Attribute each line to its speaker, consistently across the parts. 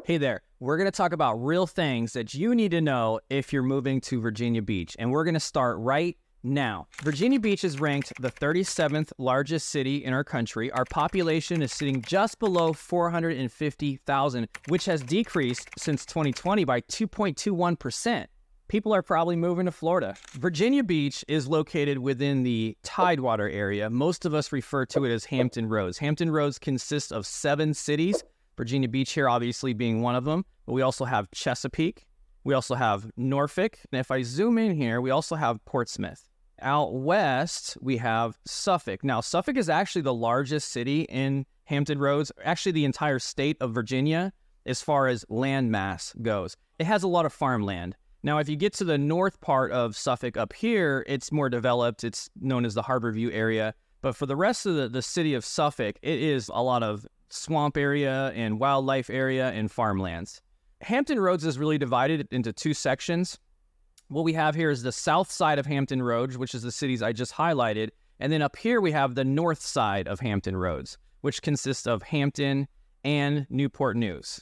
Speaker 1: Hey there, we're going to talk about real things that you need to know if you're moving to Virginia Beach, and we're going to start right now. Virginia Beach is ranked the 37th largest city in our country. Our population is sitting just below 450,000, which has decreased since 2020 by 2.21%. People are probably moving to Florida. Virginia Beach is located within the Tidewater area. Most of us refer to it as Hampton Roads. Hampton Roads consists of 7 cities. Virginia Beach here obviously being one of them, but we also have Chesapeake, we also have Norfolk, and if I zoom in here, we also have Portsmouth. Out west, we have Suffolk. Now, Suffolk is actually the largest city in Hampton Roads, actually the entire state of Virginia, as far as land mass goes. It has a lot of farmland. Now, if you get to the north part of Suffolk up here, it's more developed. It's known as the Harborview area. But for the rest of the city of Suffolk, it is a lot of swamp area and wildlife area and farmlands. Hampton Roads is really divided into 2 sections. What we have here is the south side of Hampton Roads, which is the cities I just highlighted. And then up here we have the north side of Hampton Roads, which consists of Hampton and Newport News.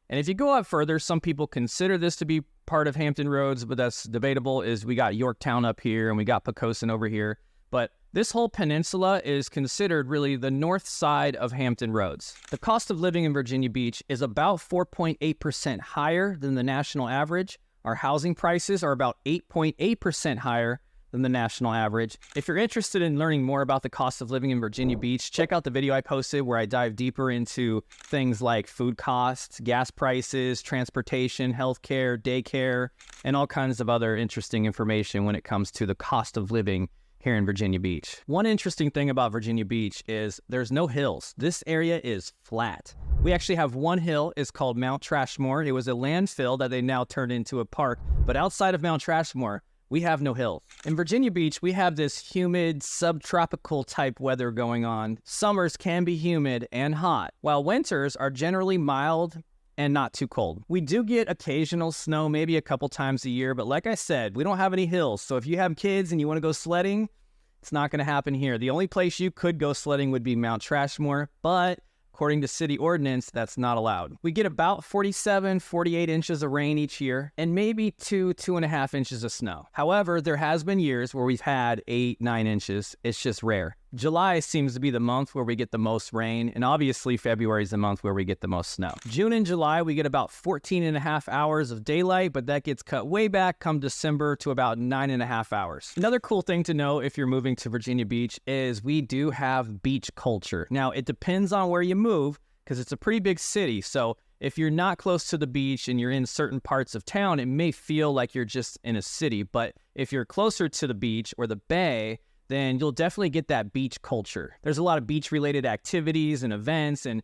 Speaker 1: And if you go up further, some people consider this to be part of Hampton Roads, but that's debatable. Is we got Yorktown up here and we got Poquoson over here. But this whole peninsula is considered really the north side of Hampton Roads. The cost of living in Virginia Beach is about 4.8% higher than the national average. Our housing prices are about 8.8% higher than the national average. If you're interested in learning more about the cost of living in Virginia Beach, check out the video I posted where I dive deeper into things like food costs, gas prices, transportation, healthcare, daycare, and all kinds of other interesting information when it comes to the cost of living here in Virginia Beach. One interesting thing about Virginia Beach is there's no hills. This area is flat. We actually have one hill. It's called Mount Trashmore. It was a landfill that they now turned into a park. But outside of Mount Trashmore, we have no hills. In Virginia Beach, we have this humid, subtropical type weather going on. Summers can be humid and hot, while winters are generally mild and not too cold. We do get occasional snow, maybe a couple times a year, but like I said, we don't have any hills. So if you have kids and you want to go sledding, it's not going to happen here. The only place you could go sledding would be Mount Trashmore, but according to city ordinance, that's not allowed. We get about 47, 48 inches of rain each year, and maybe 2.5 inches of snow. However, there has been years where we've had 8, 9 inches. It's just rare. July seems to be the month where we get the most rain, and obviously February is the month where we get the most snow. June and July, we get about 14.5 hours of daylight, but that gets cut way back come December to about 9.5 hours. Another cool thing to know if you're moving to Virginia Beach is we do have beach culture. Now, it depends on where you move because it's a pretty big city, so if you're not close to the beach and you're in certain parts of town, it may feel like you're just in a city, but if you're closer to the beach or the bay, then you'll definitely get that beach culture. There's a lot of beach-related activities and events and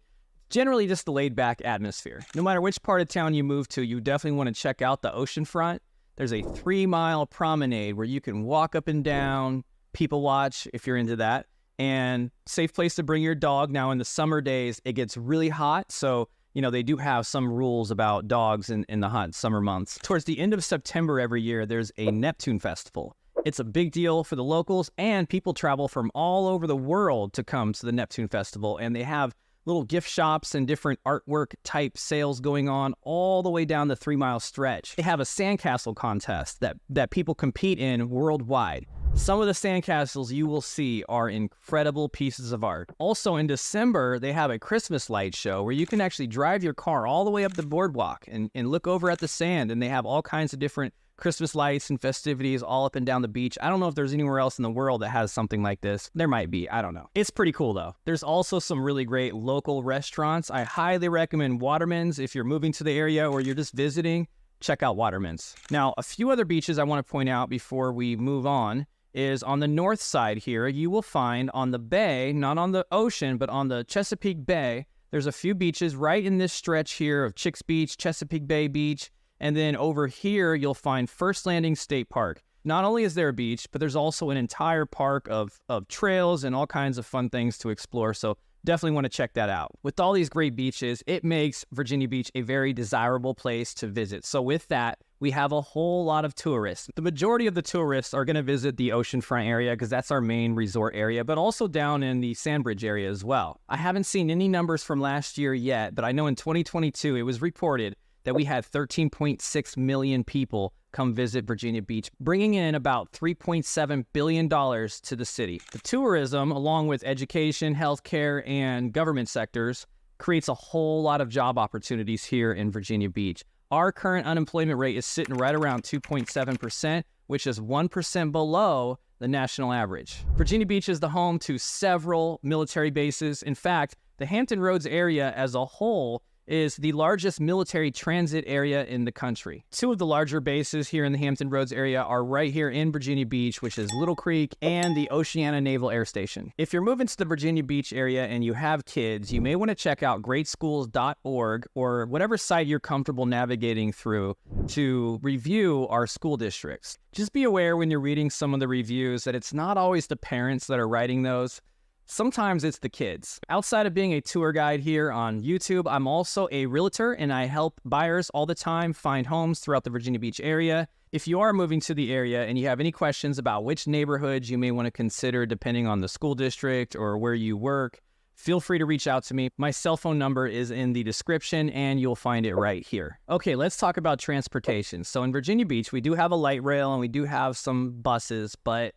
Speaker 1: generally just the laid-back atmosphere. No matter which part of town you move to, you definitely want to check out the Oceanfront. There's a 3-mile promenade where you can walk up and down, people watch if you're into that, and safe place to bring your dog. Now in the summer days, it gets really hot, so they do have some rules about dogs in the hot summer months. Towards the end of September every year, there's a Neptune Festival. It's a big deal for the locals, and people travel from all over the world to come to the Neptune Festival, and they have little gift shops and different artwork type sales going on all the way down the 3-mile stretch. They have a sandcastle contest that people compete in worldwide. Some of the sandcastles you will see are incredible pieces of art. Also in December, they have a Christmas light show where you can actually drive your car all the way up the boardwalk and look over at the sand, and they have all kinds of different Christmas lights and festivities all up and down the beach. I don't know if there's anywhere else in the world that has something like this. There might be, I don't know. It's pretty cool though. There's also some really great local restaurants. I highly recommend Waterman's if you're moving to the area or you're just visiting. Check out Waterman's. Now, a few other beaches I want to point out before we move on is on the north side here, you will find on the bay, not on the ocean, but on the Chesapeake Bay, there's a few beaches right in this stretch here of Chicks Beach, Chesapeake Bay Beach, and then over here, you'll find First Landing State Park. Not only is there a beach, but there's also an entire park of trails and all kinds of fun things to explore. So Definitely want to check that out. With all these great beaches, it makes Virginia Beach a very desirable place to visit. So with that, we have a whole lot of tourists. The majority of the tourists are going to visit the Oceanfront area because that's our main resort area, but also down in the Sandbridge area as well. I haven't seen any numbers from last year yet, but I know in 2022 it was reported that we had 13.6 million people come visit Virginia Beach, bringing in about $3.7 billion to the city. The tourism, along with education, healthcare, and government sectors, creates a whole lot of job opportunities here in Virginia Beach. Our current unemployment rate is sitting right around 2.7%, which is 1% below the national average. Virginia Beach is the home to several military bases. In fact, the Hampton Roads area as a whole is the largest military transit area in the country. Two of the larger bases here in the Hampton Roads area are right here in Virginia Beach, which is Little Creek and the Oceana Naval Air Station. If you're moving to the Virginia Beach area and you have kids, you may want to check out greatschools.org or whatever site you're comfortable navigating through to review our school districts. Just be aware when you're reading some of the reviews that it's not always the parents that are writing those. Sometimes it's the kids. Outside of being a tour guide here on YouTube, I'm also a realtor and I help buyers all the time find homes throughout the Virginia Beach area. If you are moving to the area and you have any questions about which neighborhoods you may want to consider depending on the school district or where you work, feel free to reach out to me. My cell phone number is in the description and you'll find it right here. Okay, let's talk about transportation. So in Virginia Beach, we do have a light rail and we do have some buses, but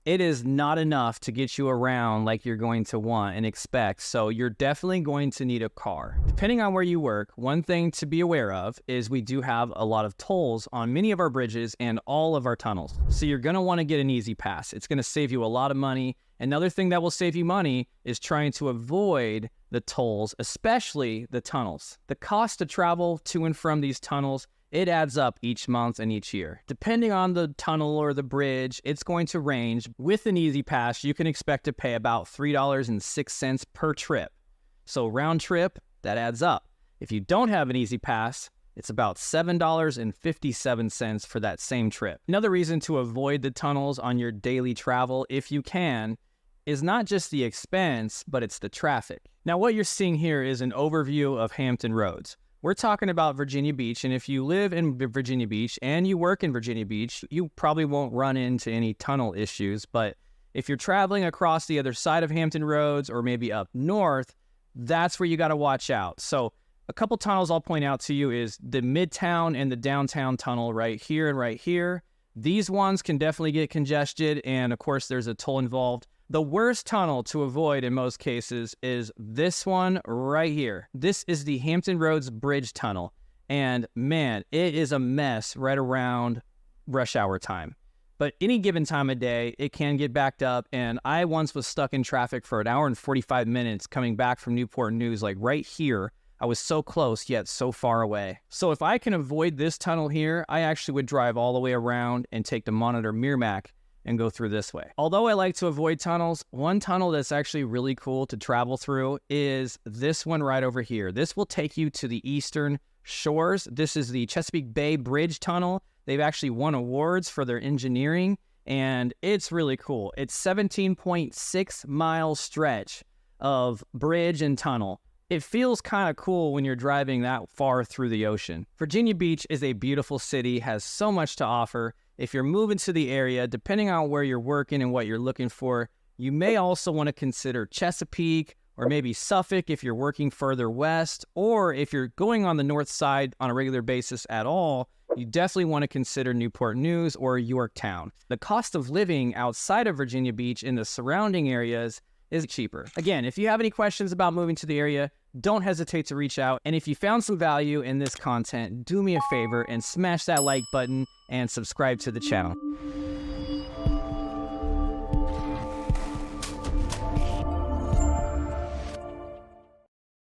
Speaker 1: it is not enough to get you around like you're going to want and expect, so you're definitely going to need a car. Depending on where you work, one thing to be aware of is we do have a lot of tolls on many of our bridges and all of our tunnels. So you're going to want to get an easy pass. It's going to save you a lot of money. Another thing that will save you money is trying to avoid the tolls, especially the tunnels. The cost to travel to and from these tunnels, it adds up each month and each year. Depending on the tunnel or the bridge, it's going to range. With an easy pass, you can expect to pay about $3.06 per trip. So round trip, that adds up. If you don't have an easy pass, it's about $7.57 for that same trip. Another reason to avoid the tunnels on your daily travel, if you can, is not just the expense, but it's the traffic. Now, what you're seeing here is an overview of Hampton Roads. We're talking about Virginia Beach, and if you live in Virginia Beach and you work in Virginia Beach, you probably won't run into any tunnel issues, but if you're traveling across the other side of Hampton Roads or maybe up north, that's where you got to watch out. So a couple tunnels I'll point out to you is the Midtown and the Downtown Tunnel right here and right here. These ones can definitely get congested, and of course there's a toll involved. The worst tunnel to avoid in most cases is this one right here. This is the Hampton Roads Bridge Tunnel. And man, it is a mess right around rush hour time. But any given time of day, it can get backed up. And I once was stuck in traffic for an hour and 45 minutes coming back from Newport News, like right here. I was so close, yet so far away. So if I can avoid this tunnel here, I actually would drive all the way around and take the Monitor Merrimack and go through this way. Although I like to avoid tunnels, one tunnel that's actually really cool to travel through is this one right over here. This will take you to the eastern shores. This is the Chesapeake Bay Bridge Tunnel. They've actually won awards for their engineering, and it's really cool. It's 17.6 mile stretch of bridge and tunnel. It feels kind of cool when you're driving that far through the ocean. Virginia Beach is a beautiful city, has so much to offer. If you're moving to the area, depending on where you're working and what you're looking for, you may also want to consider Chesapeake or maybe Suffolk if you're working further west, or if you're going on the north side on a regular basis at all, you definitely want to consider Newport News or Yorktown. The cost of living outside of Virginia Beach in the surrounding areas is cheaper. Again, if you have any questions about moving to the area, don't hesitate to reach out. And if you found some value in this content, do me a favor and smash that like button and subscribe to the channel.